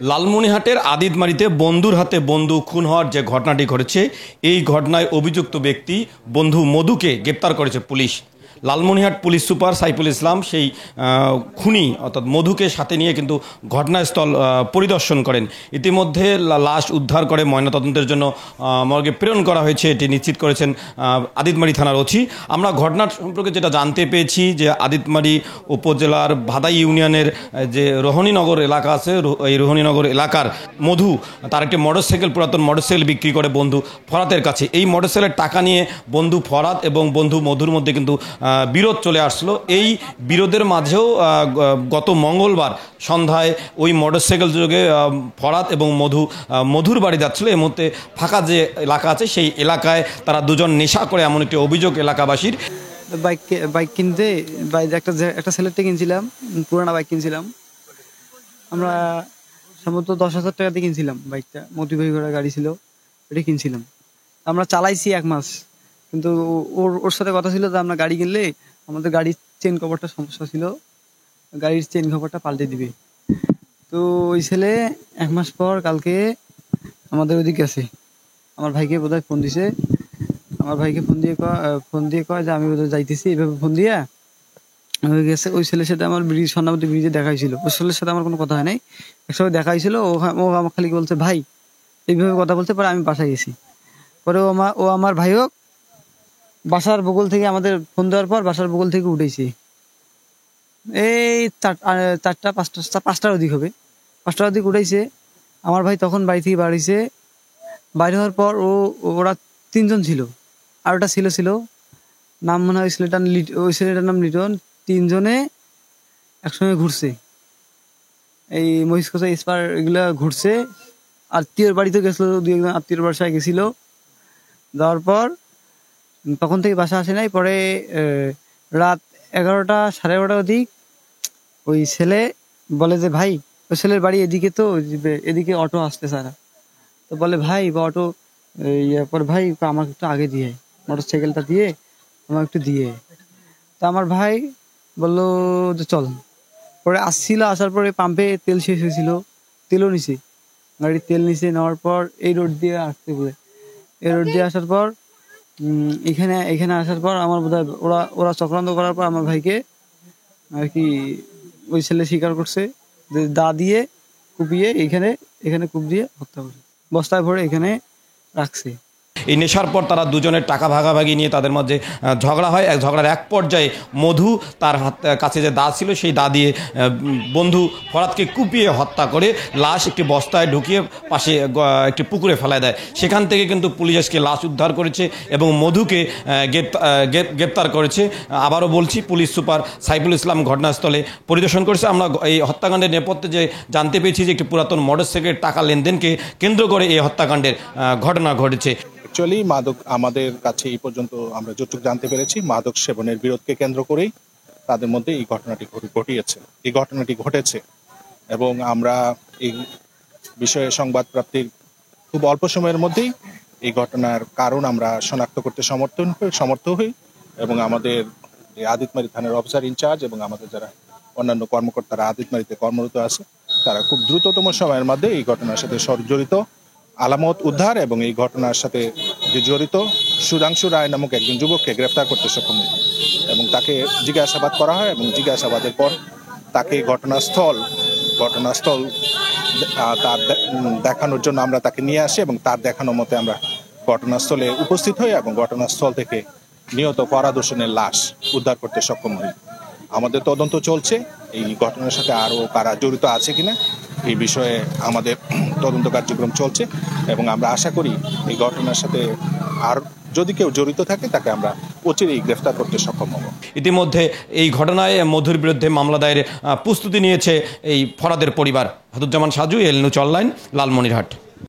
লালমনিরহাটের আদিতমারিতে বন্ধুর হাতে বন্ধু খুন হওয়ার যে ঘটনাটি ঘটেছে, এই ঘটনায় অভিযুক্ত ব্যক্তি বন্ধু মধুকে গ্রেপ্তার করেছে police. Lalmonirhat police super Saiful Islam সেই খুনি অর্থাৎ মধুকে সাথে নিয়ে কিন্তু ঘটনাস্থল পরিদর্শন করেন। ইতিমধ্যে লাশ উদ্ধার করে ময়নাতদন্তের জন্য মর্গে প্রেরণ করা হয়েছে, এটি নিশ্চিত করেছেন আদিতমারি থানার ওসি। আমরা ঘটনার সম্পর্কে যেটা জানতে পেয়েছি যে আদিতমারি উপজেলার ভাদাই ইউনিয়নের যে রোহিণীনগর এলাকা আছে, এই রোহিণীনগর এলাকার মধু তার একটি মোটরসাইকেল, পুরাতন মোটরসাইকেল বিক্রি করে বন্ধু ফরাতের কাছে। এই মোটরসাইকেলের টাকা নিয়ে বন্ধু ফরাত এবং বন্ধু মধুর মধ্যে কিন্তু বিরোধ চলে আসলো। এই বিরোধের মাঝেও গত মঙ্গলবার সন্ধ্যায় ওই মোটরসাইকেল যোগে ফরাত এবং মধুর বাড়ি যাচ্ছিল। এই মুহূর্তে ফাঁকা যে এলাকা আছে সেই এলাকায় তারা দুজন নেশা করে, এমন একটি অভিযোগ এলাকাবাসীর। বাইক কিনতে একটা ছেলেরটা কিনছিলাম, পুরানা বাইক কিনছিলাম আমরা, সম্ভবত 10,000 টাকা দিয়ে কিনছিলাম বাইকটা। মোটিভাই করা গাড়ি ছিল, এটা কিনছিলাম। আমরা চালাইছি 1 মাস, কিন্তু ওর সাথে কথা ছিল যে আমরা গাড়ি কিনলে আমাদের গাড়ির চেন কভারটা সমস্যা ছিল, গাড়ির চেন কভারটা পাল্টে দিবে। তো ওই ছেলে 1 মাস পর কালকে আমাদের ওইদিকে আছে, আমার ভাইকে বোধহয় ফোন দিছে। আমার ভাইকে ফোন দিয়ে কয় যে আমি বোধহয় যাইতেছি, এইভাবে ফোন দিয়া হয়ে গেছে। ওই ছেলের সাথে আমার সন্নাপতি ব্রিজে দেখা হয়েছিল। ওই ছেলের সাথে আমার কোনো কথা হয় নাই, একসঙ্গে দেখা হয়েছিল। ও আমার খালি বলছে ভাই, এইভাবে কথা বলতে। পরে আমি বাসায় গেছি। পরে ও আমার ভাই হোক বাসার বগল থেকে আমাদের ফোন দেওয়ার পর বাসার বগল থেকে উঠেছি। এই 5টার অধিক হবে, 5টার অধিক উঠেছে। আমার ভাই তখন বাড়ি থেকে বাড়িছে। বাইরে হওয়ার পর ওরা 3 জন ছিল, আর ওটা ছিল নাম মনে হয় ওই ছেলেটার নাম লিটন। 3 জনে একসঙ্গে ঘুরছে, এই মহিষকচা স্পার এগুলা ঘুরছে। আত্মীয়র বাড়িতে গেছিল, 2-1 আত্মীয়র বাসায় গেছিল। যাওয়ার পর তখন থেকে বাসা আসে নাই। পরে রাত 11টা 11:30 অধিক ওই ছেলে বলে যে ভাই, ওই ছেলের বাড়ি এদিকে, তো এদিকে অটো আসতে সারা। তো বলে ভাই বা অটো পর ভাই আমাকে একটু আগে দিয়ে, মোটরসাইকেলটা দিয়ে আমাকে একটু দিয়ে। তো আমার ভাই বললো যে চল। পরে আসার পরে পাম্পে তেল শেষ হয়েছিল, তেলও নিছে, গাড়ির তেল নিছে। নেওয়ার পর এই রোড দিয়ে আসতে বলে, এই রোড দিয়ে আসার পর এখানে আসার পর আমার বোধহয় ওরা চক্রান্ত করার পর আমার ভাইকে আর কি ওই ছেলে স্বীকার করছে যে দা দিয়ে কুপিয়ে এখানে কূপ দিয়ে হত্যা করছে, বস্তায় ভরে এখানে রাখছে। এই নেশার পর তারা দুজনের টাকা ভাগাভাগি নিয়ে তাদের মধ্যে ঝগড়া হয়। ঝগড়ার এক পর্যায়ে মধু তার কাছে যে দা ছিল সেই দা দিয়ে বন্ধু ফরাতকে কুপিয়ে হত্যা করে লাশ একটি বস্তায় ঢুকিয়ে পাশে একটি পুকুরে ফেলায় দেয়। সেখান থেকে কিন্তু পুলিশ আজকে লাশ উদ্ধার করেছে এবং মধুকে গ্রেপ্তার করেছে। আবারও বলছি, পুলিশ সুপার সাইফুল ইসলাম ঘটনাস্থলে পরিদর্শন করেছে। আমরা এই হত্যাকাণ্ডের নেপথ্যে যে জানতে পেরেছি যে একটি পুরাতন মোটরসাইকেলের টাকা লেনদেনকে কেন্দ্র করে এই হত্যাকাণ্ডের ঘটনা ঘটেছে। অ্যাকচুয়ালি মাদক আমাদের কাছে এই পর্যন্ত আমরা যতটুকু জানতে পেরেছি, মাদক সেবনের বিরোধকে কেন্দ্র করেই তাদের মধ্যে এই ঘটনাটি ঘটেছে। এবং আমরা এই বিষয়ে সংবাদ প্রাপ্তির খুব অল্প সময়ের মধ্যেই এই ঘটনার কারণ আমরা শনাক্ত করতে সমর্থ হই। এবং আমাদের আদিতমারি থানার অফিসার ইনচার্জ এবং আমাদের যারা অন্যান্য কর্মকর্তারা আদিতমারিতে কর্মরত আছে, তারা খুব দ্রুততম সময়ের মধ্যে এই ঘটনার সাথে জড়িত আলামত উদ্ধার এবং এই ঘটনার সাথে যে জড়িত সুধাংশু রায় নামক একজন যুবককে গ্রেফতার করতে সক্ষম হয় এবং তাকে জিজ্ঞাসাবাদ করা হয়। এবং জিজ্ঞাসাবাদের পর তাকে ঘটনাস্থল তার দেখানোর জন্য আমরা তাকে নিয়ে আসি এবং তার দেখানো মতে আমরা ঘটনাস্থলে উপস্থিত হই এবং ঘটনাস্থল থেকে নিহত ফরাদ হোসেনের লাশ উদ্ধার করতে সক্ষম হই। আমাদের তদন্ত চলছে, এই ঘটনার সাথে আরও কারা জড়িত আছে কিনা এই বিষয়ে আমাদের তদন্ত কার্যক্রম চলছে এবং আমরা আশা করি এই ঘটনার সাথে আর যদি কেউ জড়িত থাকে তাকে আমরা অচিরেই গ্রেফতার করতে সক্ষম হব। ইতিমধ্যে এই ঘটনায় মধুর বিরুদ্ধে মামলা দায়েরের প্রস্তুতি নিয়েছে এই ফরাদের পরিবার। হাদুজ্জামান সাজু, এল নিউজ অনলাইন, লালমনিরহাট।